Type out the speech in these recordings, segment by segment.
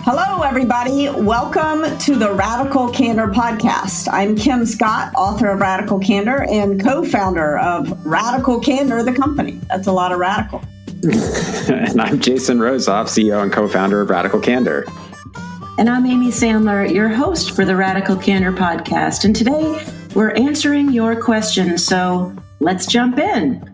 Hello, everybody. Welcome to the Radical Candor podcast. I'm Kim Scott, author of Radical Candor and co-founder of Radical Candor, the company. That's a lot of radical. And I'm Jason Rosoff, CEO and co-founder of Radical Candor. And I'm Amy Sandler, your host for the Radical Candor podcast. And today we're answering your questions. So let's jump in.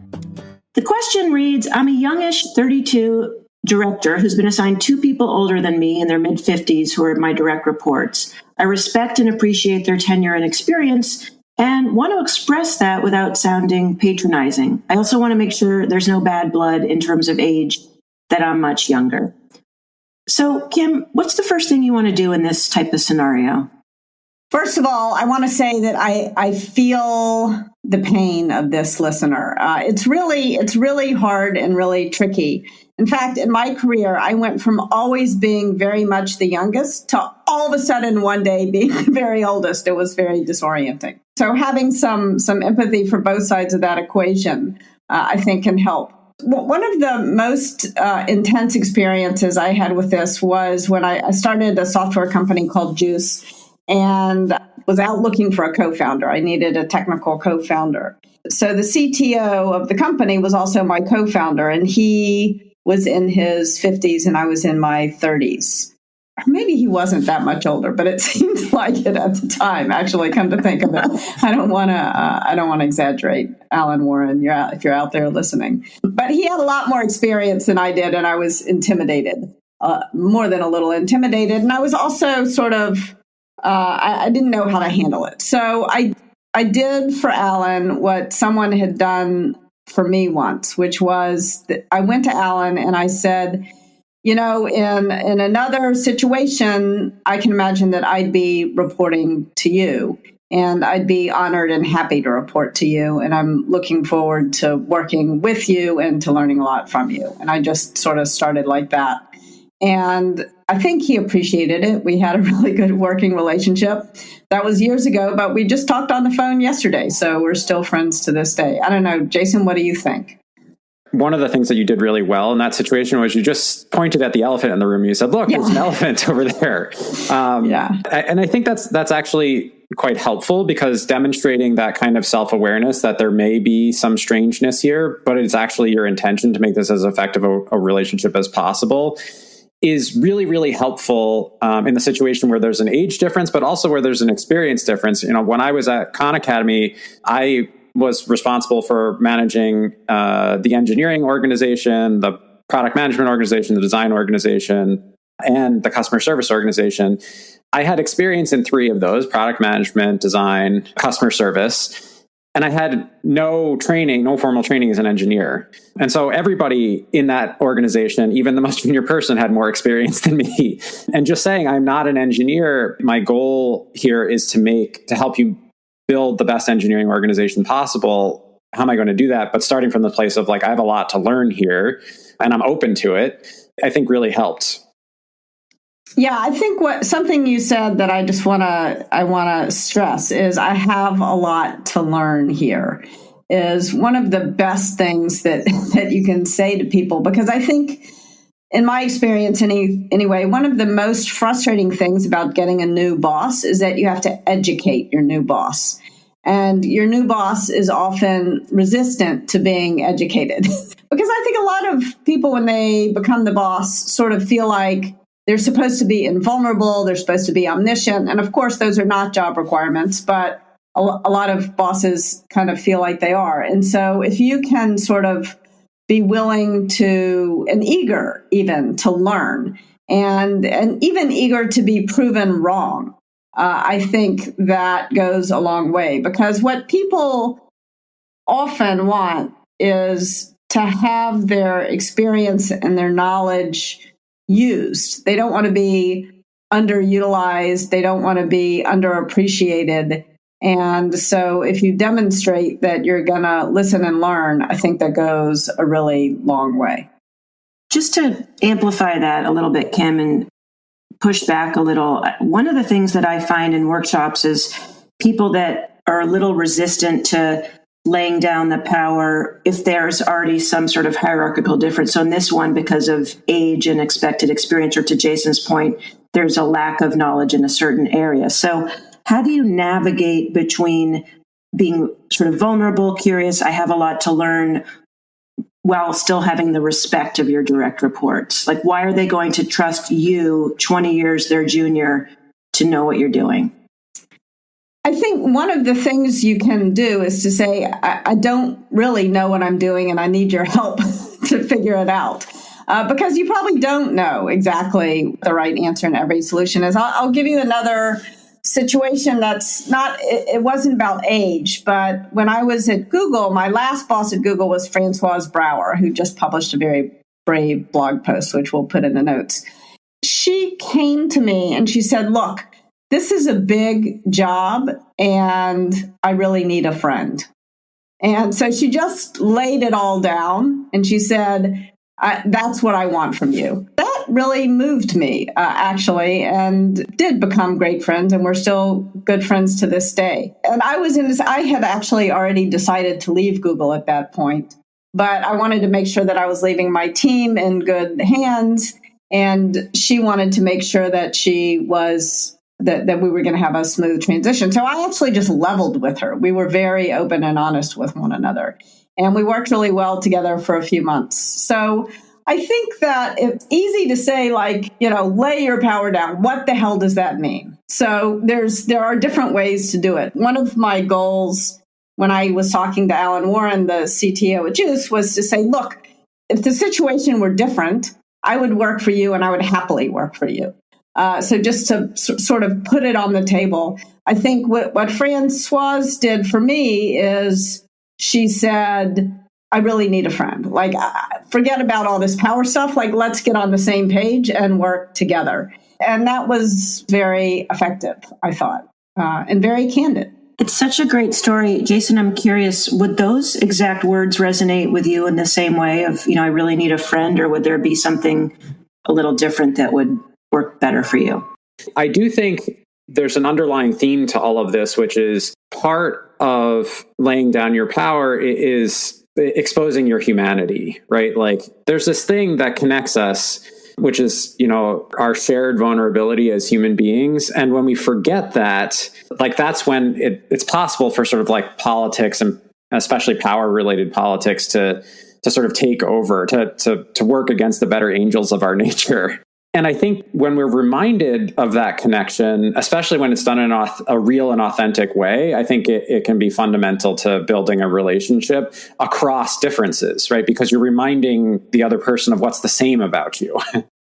The question reads, I'm a youngish 32 director who's been assigned two people older than me in their mid-50s who are my direct reports. I respect and appreciate their tenure and experience and want to express that without sounding patronizing. I also want to make sure there's no bad blood in terms of age, that I'm much younger. So, Kim, what's the first thing you want to do in this type of scenario? First of all, I want to say that I feel the pain of this listener. It's really hard and really tricky. In fact, in my career, I went from always being very much the youngest to all of a sudden one day being the very oldest. It was very disorienting. So having some empathy for both sides of that equation, I think can help. One of the most intense experiences I had with this was when I started a software company called Juice and was out looking for a co-founder. I needed a technical co-founder. So the CTO of the company was also my co-founder, and he was in his 50s and I was in my 30s. Or maybe he wasn't that much older, but it seemed like it at the time. Actually, come to think of it, I don't want to exaggerate, Alan Warren. If you're out there listening, but he had a lot more experience than I did, and I was intimidated, more than a little intimidated, and I was also sort of I didn't know how to handle it. So I did for Alan what someone had done for me once, which was that I went to Alan and I said, in another situation, I can imagine that I'd be reporting to you and I'd be honored and happy to report to you. And I'm looking forward to working with you and to learning a lot from you. And I just sort of started like that. And I think he appreciated it. We had a really good working relationship. That was years ago, but we just talked on the phone yesterday. So we're still friends to this day. I don't know. Jason, what do you think? One of the things that you did really well in that situation was you just pointed at the elephant in the room. You said, look, there's an elephant over there. And I think that's actually quite helpful, because demonstrating that kind of self-awareness that there may be some strangeness here, but it's actually your intention to make this as effective a relationship as possible is really, really helpful in the situation where there's an age difference, but also where there's an experience difference. When I was at Khan Academy, I was responsible for managing the engineering organization, the product management organization, the design organization, and the customer service organization. I had experience in three of those: product management, design, customer service. And I had no formal training as an engineer. And so everybody in that organization, even the most junior person, had more experience than me. And just saying, I'm not an engineer, my goal here is to help you build the best engineering organization possible. How am I going to do that? But starting from the place of I have a lot to learn here and I'm open to it, I think really helped. Yeah, I think something you said that I want to stress is I have a lot to learn here is one of the best things that you can say to people, because I think in my experience anyway, one of the most frustrating things about getting a new boss is that you have to educate your new boss. And your new boss is often resistant to being educated because I think a lot of people, when they become the boss, sort of feel like they're supposed to be invulnerable. They're supposed to be omniscient. And of course, those are not job requirements, but a lot of bosses kind of feel like they are. And so if you can sort of be willing to, and eager even to learn, and even eager to be proven wrong, I think that goes a long way, because what people often want is to have their experience and their knowledge used. They don't want to be underutilized. They don't want to be underappreciated. And so if you demonstrate that you're going to listen and learn, I think that goes a really long way. Just to amplify that a little bit, Kim, and push back a little, one of the things that I find in workshops is people that are a little resistant to laying down the power if there's already some sort of hierarchical difference. So in this one, because of age and expected experience, or to Jason's point, there's a lack of knowledge in a certain area. So how do you navigate between being sort of vulnerable, curious, I have a lot to learn, while still having the respect of your direct reports? Like, why are they going to trust you, 20 years their junior, to know what you're doing? I think one of the things you can do is to say, I don't really know what I'm doing and I need your help to figure it out. Because you probably don't know exactly the right answer in every solution is. I'll give you another situation that's not, it wasn't about age, but when I was at Google, my last boss at Google was Françoise Brouwer, who just published a very brave blog post, which we'll put in the notes. She came to me and she said, look, this is a big job and I really need a friend. And so she just laid it all down and she said, that's what I want from you. That really moved me, actually, and did become great friends, and we're still good friends to this day. And I had actually already decided to leave Google at that point, but I wanted to make sure that I was leaving my team in good hands, and she wanted to make sure that that we were going to have a smooth transition. So I actually just leveled with her. We were very open and honest with one another. And we worked really well together for a few months. So I think that it's easy to say, like, lay your power down. What the hell does that mean? So there are different ways to do it. One of my goals when I was talking to Alan Warren, the CTO at Juice, was to say, look, if the situation were different, I would work for you and I would happily work for you. So just to sort of put it on the table, I think what Françoise did for me is she said, I really need a friend. Like, forget about all this power stuff. Like, let's get on the same page and work together. And that was very effective, I thought, and very candid. It's such a great story. Jason, I'm curious, would those exact words resonate with you in the same way of, I really need a friend, or would there be something a little different that would work better for you? I do think there's an underlying theme to all of this, which is part of laying down your power is exposing your humanity, right? Like, there's this thing that connects us, which is, our shared vulnerability as human beings. And when we forget that, like, that's when it's possible for sort of like politics, and especially power related politics, to sort of take over, to work against the better angels of our nature. And I think when we're reminded of that connection, especially when it's done in a real and authentic way, I think it can be fundamental to building a relationship across differences, right? Because you're reminding the other person of what's the same about you.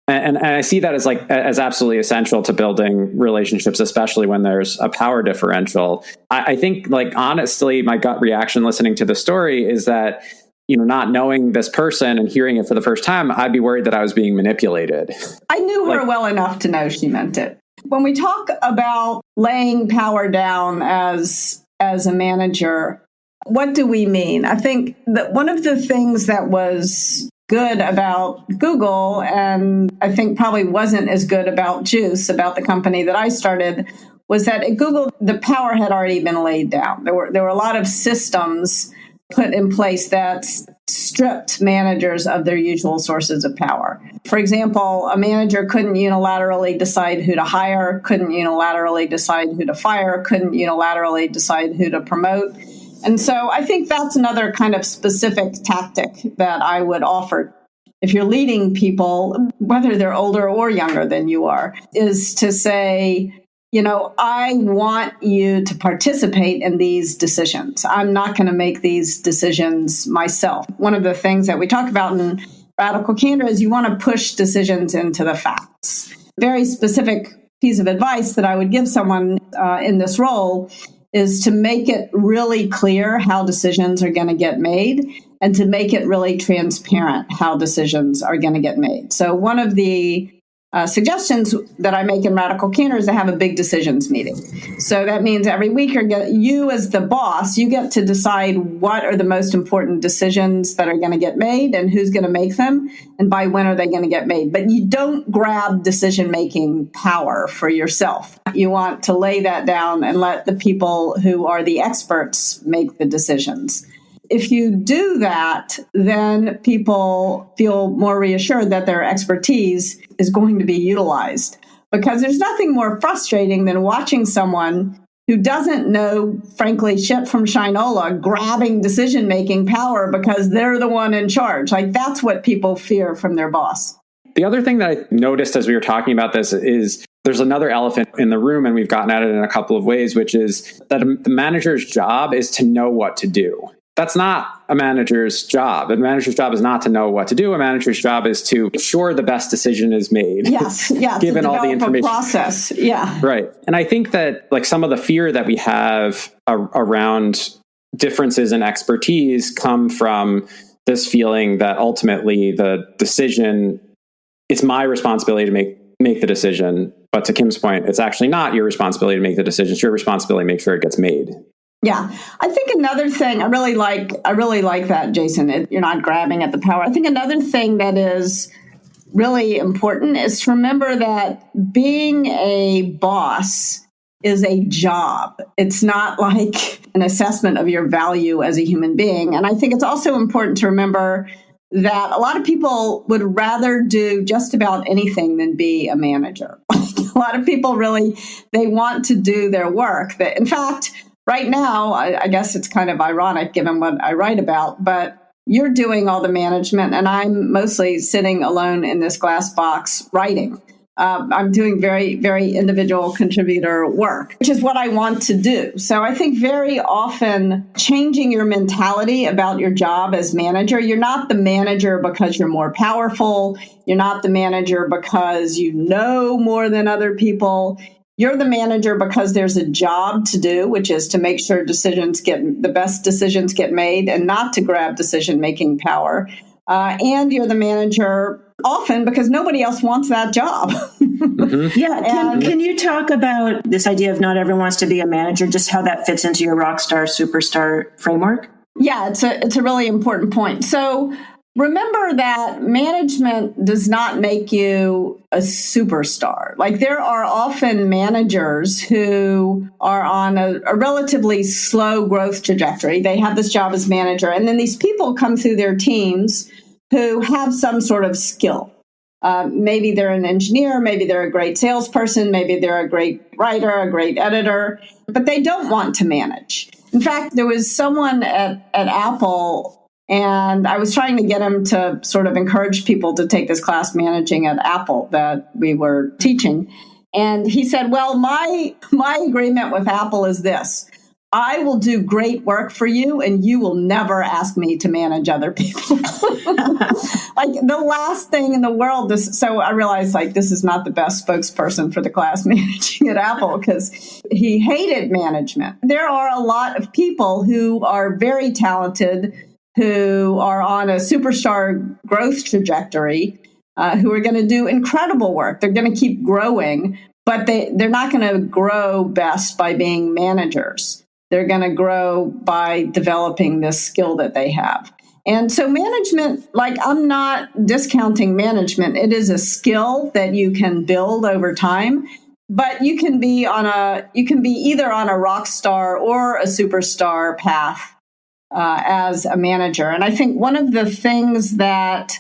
And I see that as absolutely essential to building relationships, especially when there's a power differential. I think, like, honestly, my gut reaction listening to the story is that, not knowing this person and hearing it for the first time, I'd be worried that I was being manipulated. I knew her well enough to know she meant it. When we talk about laying power down as a manager, what do we mean? I think that one of the things that was good about Google, and I think probably wasn't as good about Juice, about the company that I started, was that at Google, the power had already been laid down. There were a lot of systems put in place that stripped managers of their usual sources of power. For example, a manager couldn't unilaterally decide who to hire, couldn't unilaterally decide who to fire, couldn't unilaterally decide who to promote. And so I think that's another kind of specific tactic that I would offer if you're leading people, whether they're older or younger than you are, is to say, I want you to participate in these decisions. I'm not going to make these decisions myself. One of the things that we talk about in Radical Candor is you want to push decisions into the facts. Very specific piece of advice that I would give someone in this role is to make it really clear how decisions are going to get made and to make it really transparent how decisions are going to get made. So one of the suggestions that I make in Radical Candor is to have a big decisions meeting. So that means every week you as the boss, you get to decide what are the most important decisions that are going to get made and who's going to make them and by when are they going to get made. But you don't grab decision-making power for yourself. You want to lay that down and let the people who are the experts make the decisions. If you do that, then people feel more reassured that their expertise is going to be utilized. because there's nothing more frustrating than watching someone who doesn't know, frankly, shit from Shinola grabbing decision-making power because they're the one in charge. Like, that's what people fear from their boss. The other thing that I noticed as we were talking about this is there's another elephant in the room, and we've gotten at it in a couple of ways, which is that the manager's job is to know what to do. That's not a manager's job. A manager's job is not to know what to do. A manager's job is to ensure the best decision is made. Yes, yeah. Given all the information. Process, yeah. Right. And I think that like some of the fear that we have around differences in expertise come from this feeling that ultimately the decision, it's my responsibility to make the decision. But to Kim's point, it's actually not your responsibility to make the decision. It's your responsibility to make sure it gets made. Yeah, I think another thing I really like that, Jason. You're not grabbing at the power. I think another thing that is really important is to remember that being a boss is a job. It's not like an assessment of your value as a human being. And I think it's also important to remember that a lot of people would rather do just about anything than be a manager. A lot of people really, they want to do their work. In fact, right now, I guess it's kind of ironic given what I write about, but you're doing all the management and I'm mostly sitting alone in this glass box writing. I'm doing very, very individual contributor work, which is what I want to do. So I think very often changing your mentality about your job as manager, you're not the manager because you're more powerful. You're not the manager because you know more than other people. You're the manager because there's a job to do, which is to make sure the best decisions get made and not to grab decision-making power. And you're the manager often because nobody else wants that job. Mm-hmm. Yeah. Can you talk about this idea of not everyone wants to be a manager, just how that fits into your rock star, superstar framework? Yeah, it's a really important point. So remember that management does not make you a superstar. Like there are often managers who are on a relatively slow growth trajectory. They have this job as manager, and then these people come through their teams who have some sort of skill. Maybe they're an engineer, maybe they're a great salesperson, maybe they're a great writer, a great editor, but they don't want to manage. In fact, there was someone at Apple, and I was trying to get him to sort of encourage people to take this class, Managing at Apple, that we were teaching. And he said, well, my agreement with Apple is this. I will do great work for you, and you will never ask me to manage other people. Like the last thing in the world. So I realized like this is not the best spokesperson for the class Managing at Apple because he hated management. There are a lot of people who are very talented, who are on a superstar growth trajectory, who are going to do incredible work. They're going to keep growing, but they're not going to grow best by being managers. They're going to grow by developing this skill that they have. And so management, like I'm not discounting management. It is a skill that you can build over time, but you can be either on a rock star or a superstar path as a manager. And I think one of the things that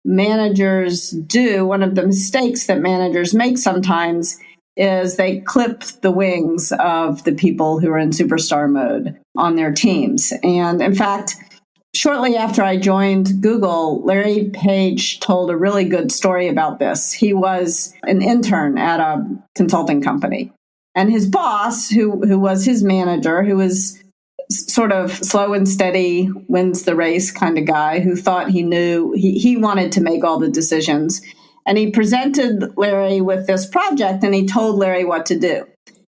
managers do, one of the mistakes that managers make sometimes is they clip the wings of the people who are in superstar mode on their teams. And in fact, shortly after I joined Google, Larry Page told a really good story about this. He was an intern at a consulting company. And his boss, who was his manager, who was sort of slow and steady, wins the race kind of guy, who thought he knew, he wanted to make all the decisions. And he presented Larry with this project, and he told Larry what to do.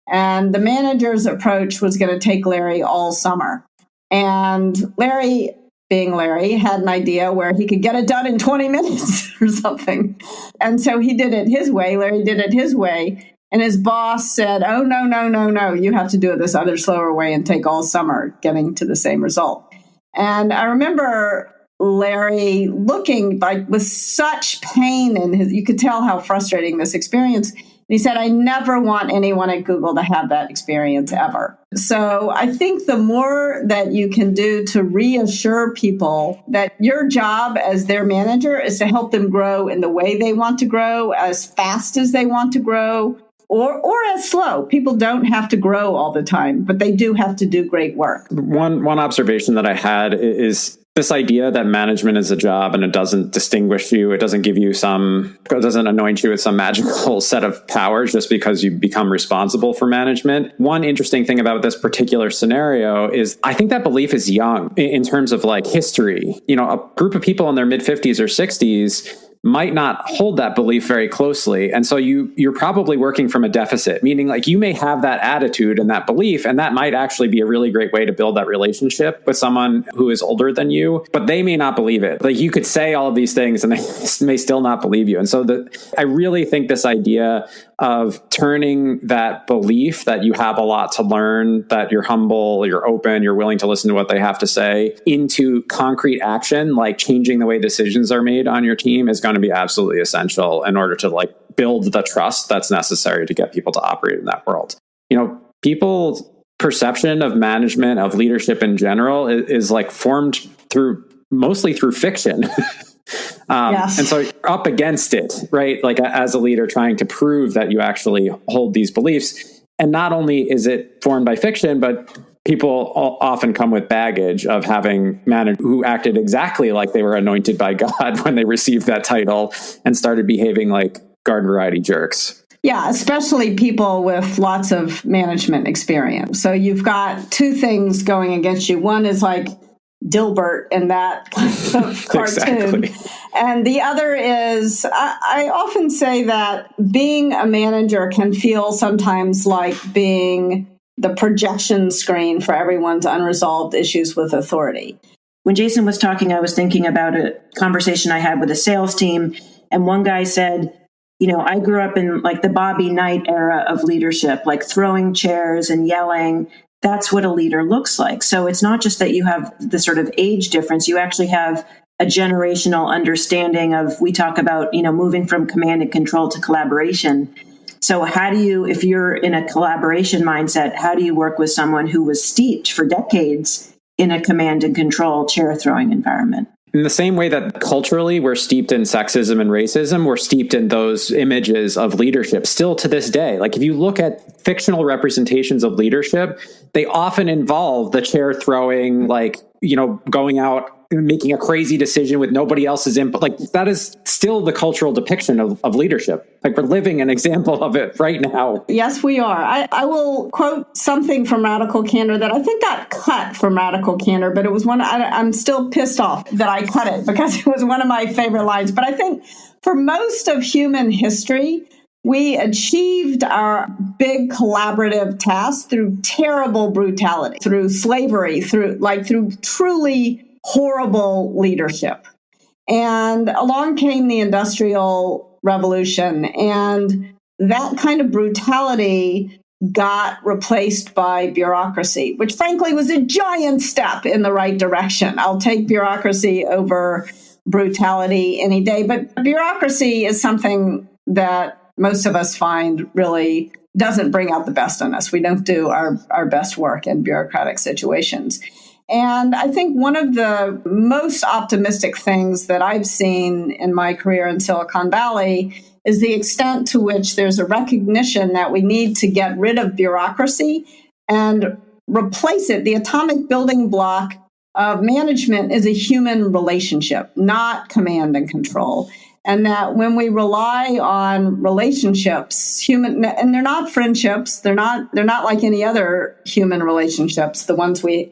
And the manager's approach was going to take Larry all summer. And Larry, being Larry, had an idea where he could get it done in 20 minutes or something. And so he did it his way. Larry did it his way. And his boss said, oh, no. You have to do it this other slower way and take all summer getting to the same result. And I remember Larry looking like with such pain in his, you could tell how frustrating this experience. He said, I never want anyone at Google to have that experience ever. So I think the more that you can do to reassure people that your job as their manager is to help them grow in the way they want to grow, as fast as they want to grow, or as slow. People don't have to grow all the time, but they do have to do great work. One observation that I had is this idea that management is a job and it doesn't distinguish you. It doesn't give you it doesn't anoint you with some magical set of powers just because you become responsible for management. One interesting thing about this particular scenario is I think that belief is young in terms of like history. A group of people in their mid 50s or 60s might not hold that belief very closely. And so you're probably working from a deficit, meaning like you may have that attitude and that belief, and that might actually be a really great way to build that relationship with someone who is older than you, but they may not believe it. Like you could say all of these things and they may still not believe you. And so I really think this idea of turning that belief that you have a lot to learn, that you're humble, you're open, you're willing to listen to what they have to say, into concrete action, like changing the way decisions are made on your team, is going to be absolutely essential in order to like build the trust that's necessary to get people to operate in that world. People's perception of management, of leadership in general, is like formed mostly through fiction. Yes. And so you're up against it, right? Like as a leader trying to prove that you actually hold these beliefs. And not only is it formed by fiction, but people often come with baggage of having managed who acted exactly like they were anointed by God when they received that title and started behaving like garden variety jerks. Yeah, especially people with lots of management experience. So you've got two things going against you. One is like Dilbert in that kind of cartoon. Exactly. And the other is, I often say that being a manager can feel sometimes like being the projection screen for everyone's unresolved issues with authority. When Jason was talking, I was thinking about a conversation I had with a sales team. And one guy said, I grew up in like the Bobby Knight era of leadership, like throwing chairs and yelling. That's what a leader looks like. So it's not just that you have the sort of age difference. You actually have a generational understanding of, we talk about, moving from command and control to collaboration. So how do you, if you're in a collaboration mindset, how do you work with someone who was steeped for decades in a command and control chair throwing environment? In the same way that culturally we're steeped in sexism and racism, we're steeped in those images of leadership still to this day. Like if you look at fictional representations of leadership, they often involve the chair throwing, like, going out and making a crazy decision with nobody else's input. Like that is still the cultural depiction of leadership. Like we're living an example of it right now. Yes, we are. I will quote something from Radical Candor that I think got cut from Radical Candor, but it was one, I'm still pissed off that I cut it because it was one of my favorite lines. But I think for most of human history, we achieved our big collaborative tasks through terrible brutality, through slavery, through truly horrible leadership. And along came the Industrial Revolution, and that kind of brutality got replaced by bureaucracy, which frankly was a giant step in the right direction. I'll take bureaucracy over brutality any day, but bureaucracy is something that most of us find really doesn't bring out the best in us. We don't do our best work in bureaucratic situations. And I think one of the most optimistic things that I've seen in my career in Silicon Valley is the extent to which there's a recognition that we need to get rid of bureaucracy and replace it. The atomic building block of management is a human relationship, not command and control. And that when we rely on relationships, and they're not friendships, they're not like any other human relationships, the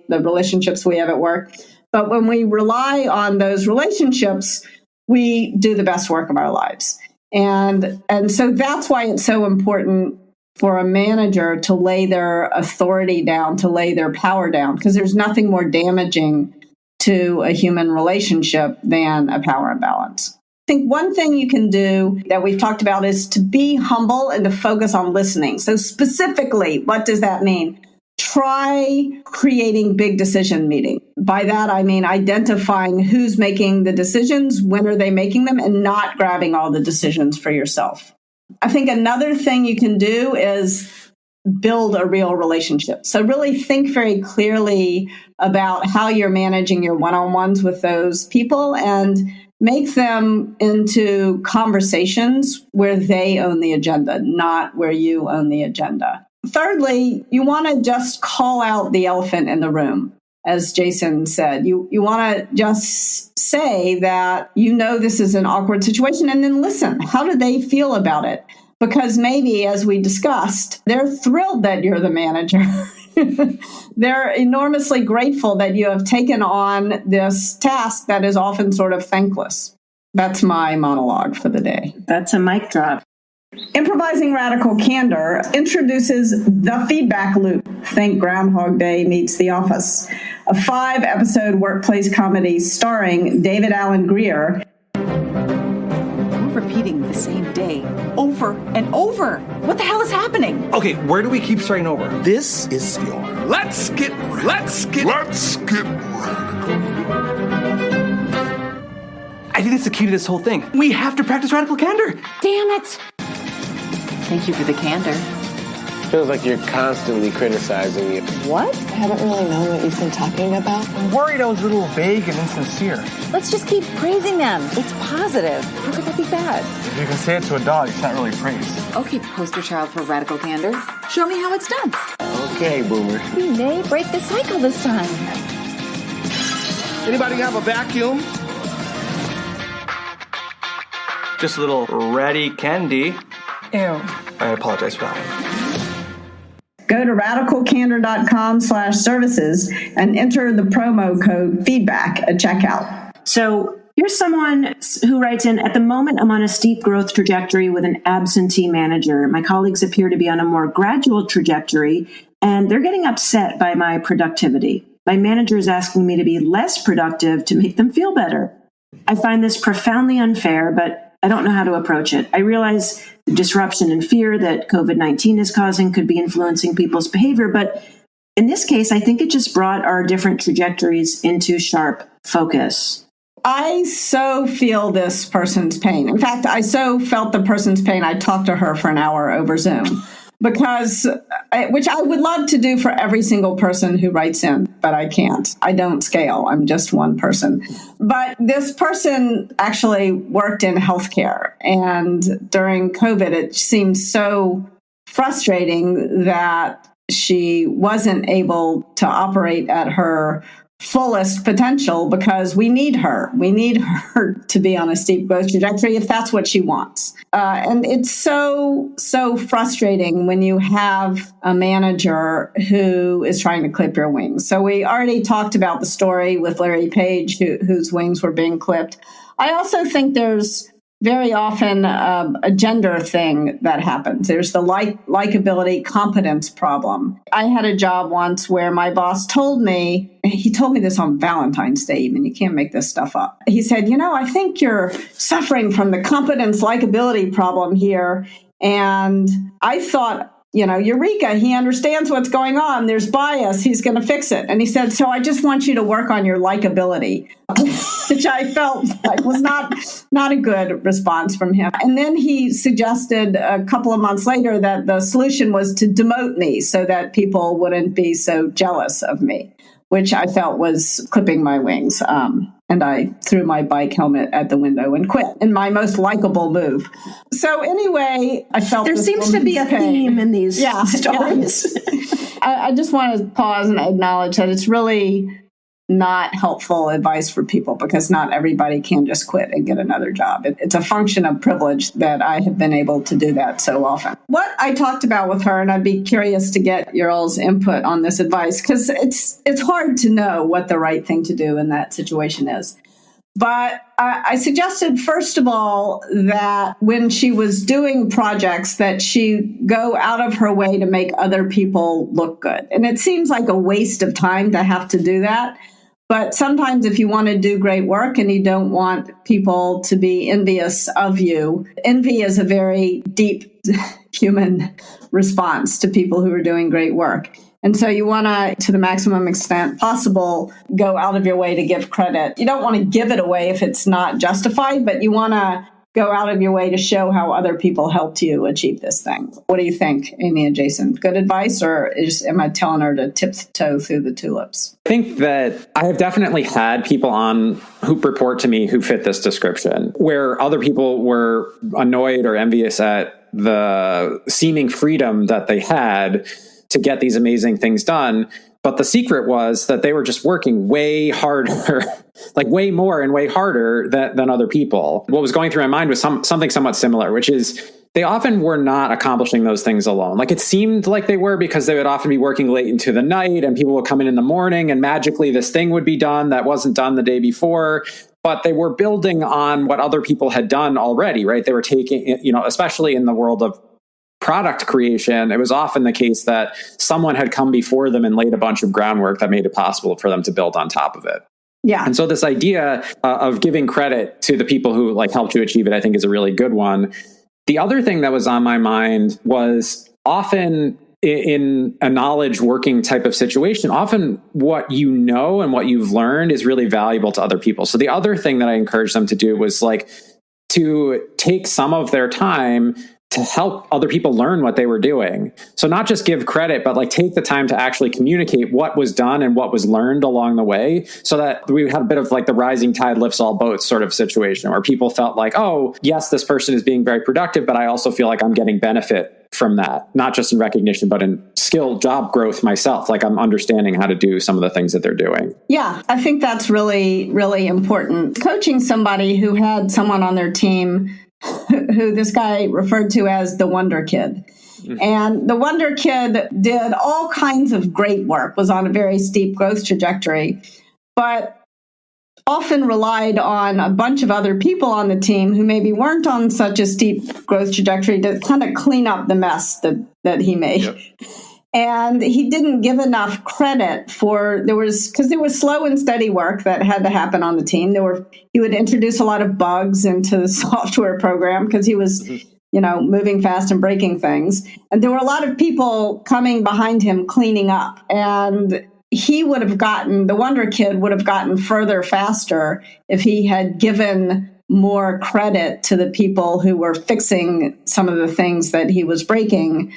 relationships we have at work. But when we rely on those relationships, we do the best work of our lives. And so that's why it's so important for a manager to lay their authority down, to lay their power down, because there's nothing more damaging to a human relationship than a power imbalance. I think one thing you can do that we've talked about is to be humble and to focus on listening. So specifically, what does that mean? Try creating big decision meetings. By that, I mean identifying who's making the decisions, when are they making them, and not grabbing all the decisions for yourself. I think another thing you can do is build a real relationship. So really think very clearly about how you're managing your one-on-ones with those people and make them into conversations where they own the agenda, not where you own the agenda. Thirdly, you want to just call out the elephant in the room. As Jason said, you want to just say that you know this is an awkward situation and then listen. How do they feel about it? Because maybe, as we discussed, they're thrilled that you're the manager. They're enormously grateful that you have taken on this task that is often sort of thankless. That's my monologue for the day. That's a mic drop. Improvising Radical Candor introduces the feedback loop. Think Groundhog Day meets The Office, a 5-episode workplace comedy starring David Alan Grier. We're repeating the same day over and over. What the hell is happening? Okay, where do we keep starting over? This is your Let's get radical. I think that's the key to this whole thing. We have to practice radical candor. Damn it. Thank you for the candor. Feels like you're constantly criticizing me. What? I haven't really known what you've been talking about. I'm worried I was a little vague and insincere. Let's just keep praising them. It's positive. How could that be bad? If you can say it to a dog, it's not really praise. Okay, poster child for radical candor. Show me how it's done. Okay, boomer. We may break the cycle this time. Anybody have a vacuum? Just a little ready candy. Ew. I apologize for that one. Go to radicalcandor.com/services and enter the promo code feedback at checkout. So here's someone who writes in, at the moment, I'm on a steep growth trajectory with an absentee manager. My colleagues appear to be on a more gradual trajectory, and they're getting upset by my productivity. My manager is asking me to be less productive to make them feel better. I find this profoundly unfair, but I don't know how to approach it. I realize the disruption and fear that COVID-19 is causing could be influencing people's behavior, but in this case, I think it just brought our different trajectories into sharp focus. I so feel this person's pain. In fact, I so felt the person's pain, I talked to her for an hour over Zoom. Which I would love to do for every single person who writes in, but I can't. I don't scale. I'm just one person. But this person actually worked in healthcare. And during COVID, it seemed so frustrating that she wasn't able to operate at her fullest potential because we need her. We need her to be on a steep growth trajectory if that's what she wants. And it's so frustrating when you have a manager who is trying to clip your wings. So we already talked about the story with Larry Page, whose wings were being clipped. I also think there's very often a gender thing that happens. There's the likability competence problem. I had a job once where my boss told me this on Valentine's Day even, you can't make this stuff up. He said, I think you're suffering from the competence likability problem here. And I thought, Eureka, he understands what's going on. There's bias. He's going to fix it. And he said, so I just want you to work on your likability, which I felt like was not a good response from him. And then he suggested a couple of months later that the solution was to demote me so that people wouldn't be so jealous of me, which I felt was clipping my wings. And I threw my bike helmet at the window and quit in my most likable move. So anyway, I felt there seems to be a theme in these stories. Yeah. I just want to pause and acknowledge that it's really not helpful advice for people because not everybody can just quit and get another job. It's a function of privilege that I have been able to do that so often. What I talked about with her, and I'd be curious to get your all's input on this advice, because it's hard to know what the right thing to do in that situation is. But I suggested, first of all, that when she was doing projects, that she go out of her way to make other people look good. And it seems like a waste of time to have to do that. But sometimes if you want to do great work and you don't want people to be envious of you, envy is a very deep human response to people who are doing great work. And so you want to the maximum extent possible, go out of your way to give credit. You don't want to give it away if it's not justified, but you want to go out of your way to show how other people helped you achieve this thing. What do you think, Amy and Jason? Good advice, or am I telling her to tiptoe through the tulips? I think that I have definitely had people on who report to me who fit this description, where other people were annoyed or envious at the seeming freedom that they had to get these amazing things done. But the secret was that they were just working way harder, like way more and way harder than other people. What was going through my mind was something somewhat similar, which is they often were not accomplishing those things alone. Like it seemed like they were, because they would often be working late into the night and people would come in the morning and magically this thing would be done that wasn't done the day before. But they were building on what other people had done already, right? They were taking, especially in the world of product creation, it was often the case that someone had come before them and laid a bunch of groundwork that made it possible for them to build on top of it. Yeah. And so this idea of giving credit to the people who like helped you achieve it, I think is a really good one. The other thing that was on my mind was often in a knowledge working type of situation, often what you know and what you've learned is really valuable to other people. So the other thing that I encouraged them to do was like to take some of their time to help other people learn what they were doing. So not just give credit, but like take the time to actually communicate what was done and what was learned along the way, so that we had a bit of like the rising tide lifts all boats sort of situation where people felt like, oh, yes, this person is being very productive, but I also feel like I'm getting benefit from that, not just in recognition, but in skill job growth myself. Like I'm understanding how to do some of the things that they're doing. Yeah, I think that's really, really important. Coaching somebody who had someone on their team who this guy referred to as the Wonder Kid. Mm-hmm. And the Wonder Kid did all kinds of great work, was on a very steep growth trajectory, but often relied on a bunch of other people on the team who maybe weren't on such a steep growth trajectory to kind of clean up the mess that he made. Yep. And he didn't give enough credit because there was slow and steady work that had to happen on the team. He would introduce a lot of bugs into the software program because he was, moving fast and breaking things. And there were a lot of people coming behind him cleaning up. And the Wonder Kid would have gotten further faster if he had given more credit to the people who were fixing some of the things that he was breaking.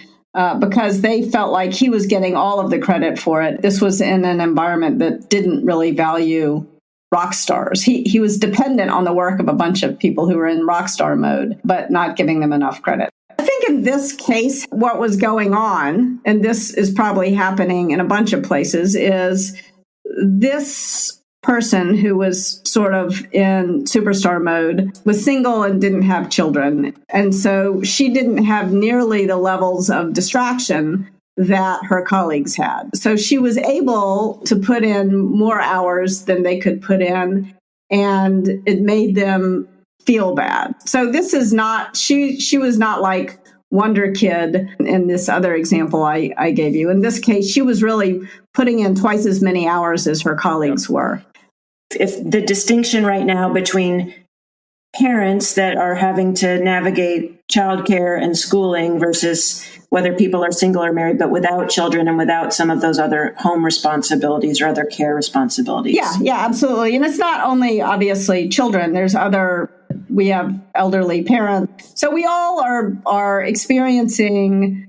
Because they felt like he was getting all of the credit for it. This was in an environment that didn't really value rock stars. He was dependent on the work of a bunch of people who were in rock star mode, but not giving them enough credit. I think in this case, what was going on, and this is probably happening in a bunch of places, is this person who was sort of in superstar mode was single and didn't have children. And so she didn't have nearly the levels of distraction that her colleagues had. So she was able to put in more hours than they could put in, and it made them feel bad. So this is not, she was not like Wonder Kid in this other example I gave you. In this case, she was really putting in twice as many hours as her colleagues were. If the distinction right now between parents that are having to navigate childcare and schooling versus whether people are single or married, but without children and without some of those other home responsibilities or other care responsibilities. Yeah, absolutely. And it's not only obviously children. We have elderly parents. So we all are experiencing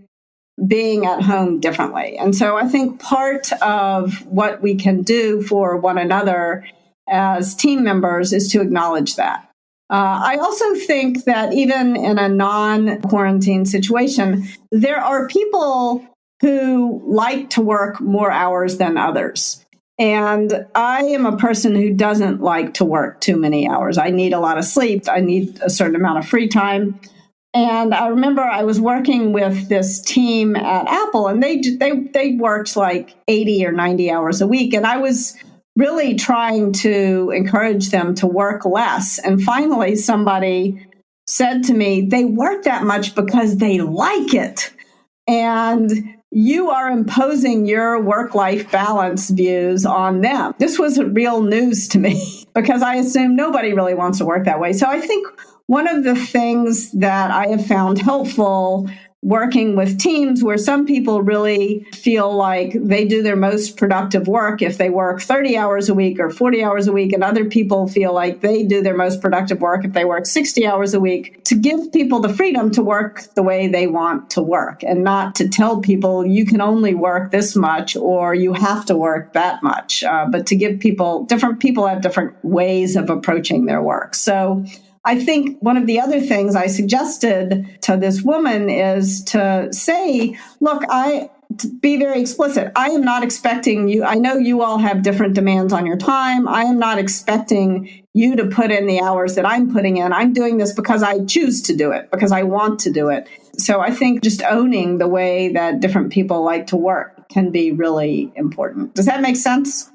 being at home differently. And so I think part of what we can do for one another as team members is to acknowledge that. I also think that even in a non-quarantine situation, there are people who like to work more hours than others. And I am a person who doesn't like to work too many hours. I need a lot of sleep. I need a certain amount of free time. And I remember I was working with this team at Apple, and they worked like 80 or 90 hours a week. And I was really trying to encourage them to work less. And finally, somebody said to me, they work that much because they like it. And you are imposing your work-life balance views on them. This was real news to me because I assume nobody really wants to work that way. So I think one of the things that I have found helpful working with teams where some people really feel like they do their most productive work if they work 30 hours a week or 40 hours a week, and other people feel like they do their most productive work if they work 60 hours a week, to give people the freedom to work the way they want to work and not to tell people you can only work this much or you have to work that much, but to give different people have different ways of approaching their work. So I think one of the other things I suggested to this woman is to say, look, to be very explicit. I am not expecting you. I know you all have different demands on your time. I am not expecting you to put in the hours that I'm putting in. I'm doing this because I choose to do it, because I want to do it. So I think just owning the way that different people like to work can be really important. Does that make sense?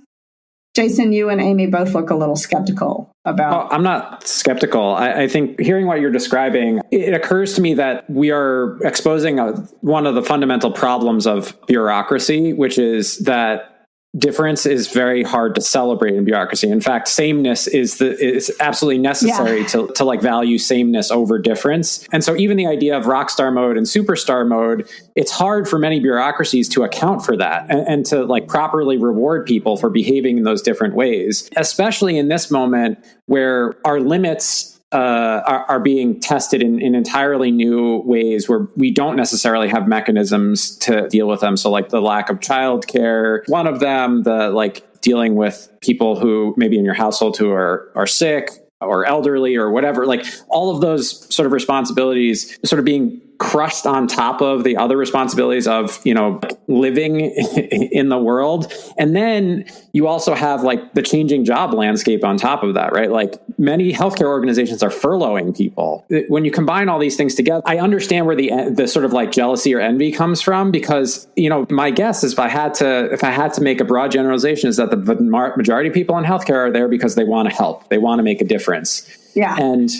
Jason, you and Amy both look a little skeptical about. Oh, I'm not skeptical. I think hearing what you're describing, it occurs to me that we are exposing one of the fundamental problems of bureaucracy, which is that difference is very hard to celebrate in bureaucracy. In fact, sameness is absolutely necessary to like value sameness over difference. And so even the idea of rockstar mode and superstar mode, it's hard for many bureaucracies to account for that and to like properly reward people for behaving in those different ways, especially in this moment where our limits are being tested in entirely new ways where we don't necessarily have mechanisms to deal with them. So like the lack of childcare, one of them, the like dealing with people who maybe in your household who are sick or elderly or whatever, like all of those sort of responsibilities sort of being crushed on top of the other responsibilities of, living in the world. And then you also have like the changing job landscape on top of that, right? Like many healthcare organizations are furloughing people. When you combine all these things together, I understand where the sort of like jealousy or envy comes from, because, my guess is if I had to make a broad generalization is that the majority of people in healthcare are there because they want to help. They want to make a difference. Yeah. And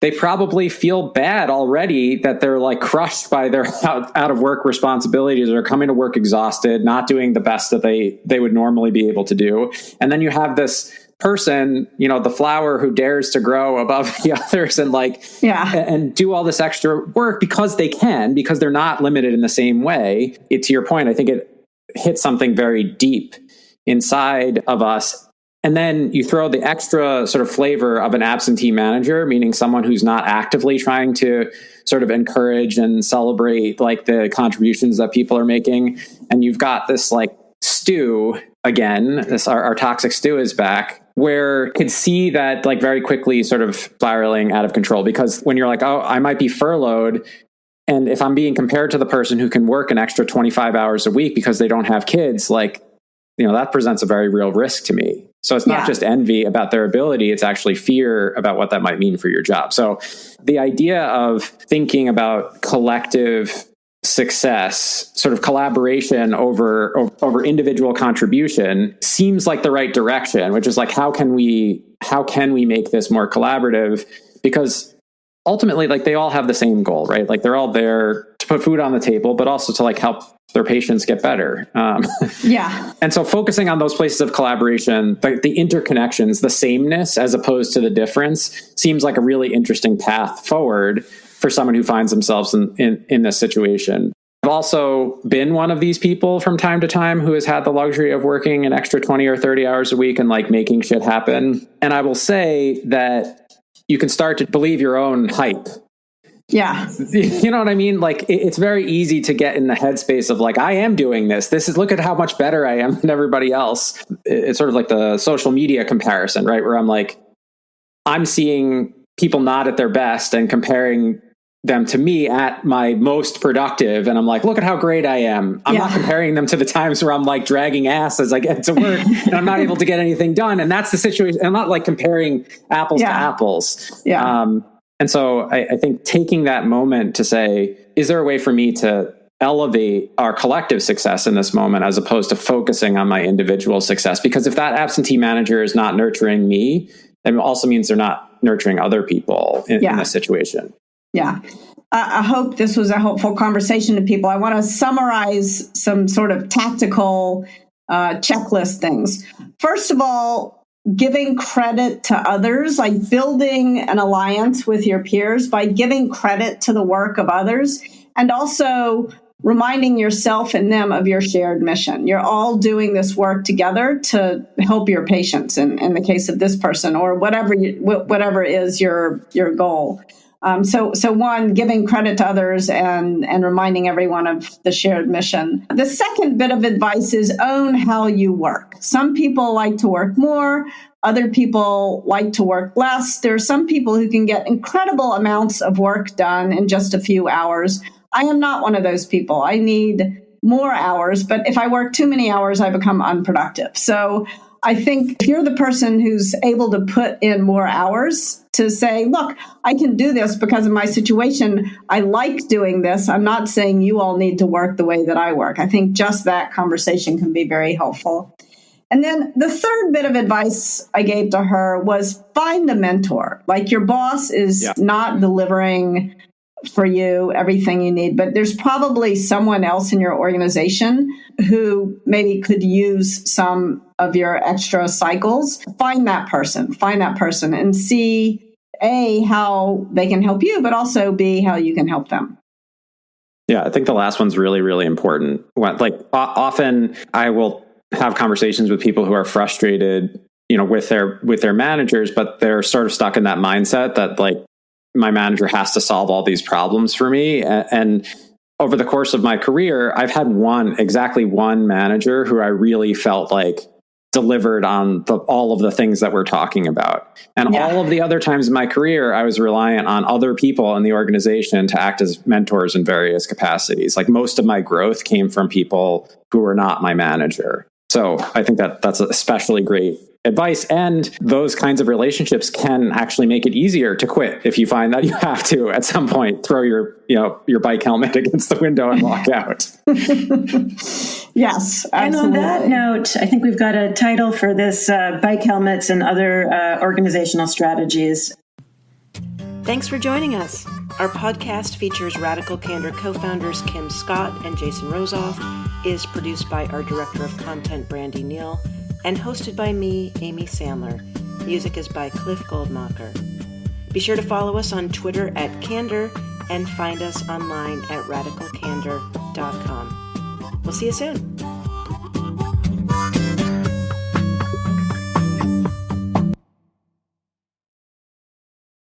they probably feel bad already that they're like crushed by their out of work responsibilities, or coming to work exhausted, not doing the best that they would normally be able to do. And then you have this person, the flower who dares to grow above the others and and do all this extra work because they're not limited in the same way. To your point, I think it hits something very deep inside of us. And then you throw the extra sort of flavor of an absentee manager, meaning someone who's not actively trying to sort of encourage and celebrate like the contributions that people are making. And you've got this like stew again, our toxic stew is back, where you could see that like very quickly sort of spiraling out of control. Because when you're like, oh, I might be furloughed, and if I'm being compared to the person who can work an extra 25 hours a week because they don't have kids, like, that presents a very real risk to me. So it's not just envy about their ability, it's actually fear about what that might mean for your job. So the idea of thinking about collective success, sort of collaboration over individual contribution, seems like the right direction, which is like, how can we make this more collaborative? Because ultimately, like, they all have the same goal, right? Like, they're all there to put food on the table, but also to like help their patients get better. And so focusing on those places of collaboration, the interconnections, the sameness as opposed to the difference, seems like a really interesting path forward for someone who finds themselves in this situation. I've also been one of these people from time to time who has had the luxury of working an extra 20 or 30 hours a week and like making shit happen. And I will say that you can start to believe your own hype. Yeah. You know what I mean? Like, it's very easy to get in the headspace of like, I am doing this. Look at how much better I am than everybody else. It's sort of like the social media comparison, right? Where I'm like, I'm seeing people not at their best and comparing them to me at my most productive. And I'm like, look at how great I am. I'm not comparing them to the times where I'm like dragging ass as I get to work and I'm not able to get anything done. And that's the situation. I'm not like comparing apples to apples. And so I think taking that moment to say, is there a way for me to elevate our collective success in this moment as opposed to focusing on my individual success? Because if that absentee manager is not nurturing me, then it also means they're not nurturing other people in this situation. Yeah. I hope this was a helpful conversation to people. I want to summarize some sort of tactical checklist things. First of all, giving credit to others, like building an alliance with your peers by giving credit to the work of others and also reminding yourself and them of your shared mission. You're all doing this work together to help your patients in the case of this person, or whatever is your goal. So one, giving credit to others and reminding everyone of the shared mission. The second bit of advice is own how you work. Some people like to work more. Other people like to work less. There are some people who can get incredible amounts of work done in just a few hours. I am not one of those people. I need more hours, but if I work too many hours, I become unproductive. So I think if you're the person who's able to put in more hours to say, look, I can do this because of my situation. I like doing this. I'm not saying you all need to work the way that I work. I think just that conversation can be very helpful. And then the third bit of advice I gave to her was find a mentor. Like, your boss is not delivering for you everything you need, but there's probably someone else in your organization who maybe could use some of your extra cycles. Find that person and see, A, how they can help you, but also B, how you can help them. Yeah, I think the last one's really, really important. Like, often I will have conversations with people who are frustrated, with their managers, but they're sort of stuck in that mindset that, like, my manager has to solve all these problems for me. And over the course of my career, I've had exactly one manager who I really felt like delivered on all of the things that we're talking about. And all of the other times in my career, I was reliant on other people in the organization to act as mentors in various capacities. Like, most of my growth came from people who were not my manager. So I think that's especially great advice. And those kinds of relationships can actually make it easier to quit if you find that you have to, at some point, throw your bike helmet against the window and walk out. Yes, absolutely. And on that note, I think we've got a title for this, bike helmets and other organizational strategies. Thanks for joining us. Our podcast features Radical Candor co-founders Kim Scott and Jason Rosoff, is produced by our Director of Content, Brandy Neal, and hosted by me, Amy Sandler. Music is by Cliff Goldmacher. Be sure to follow us on Twitter @Candor and find us online at radicalcandor.com. We'll see you soon.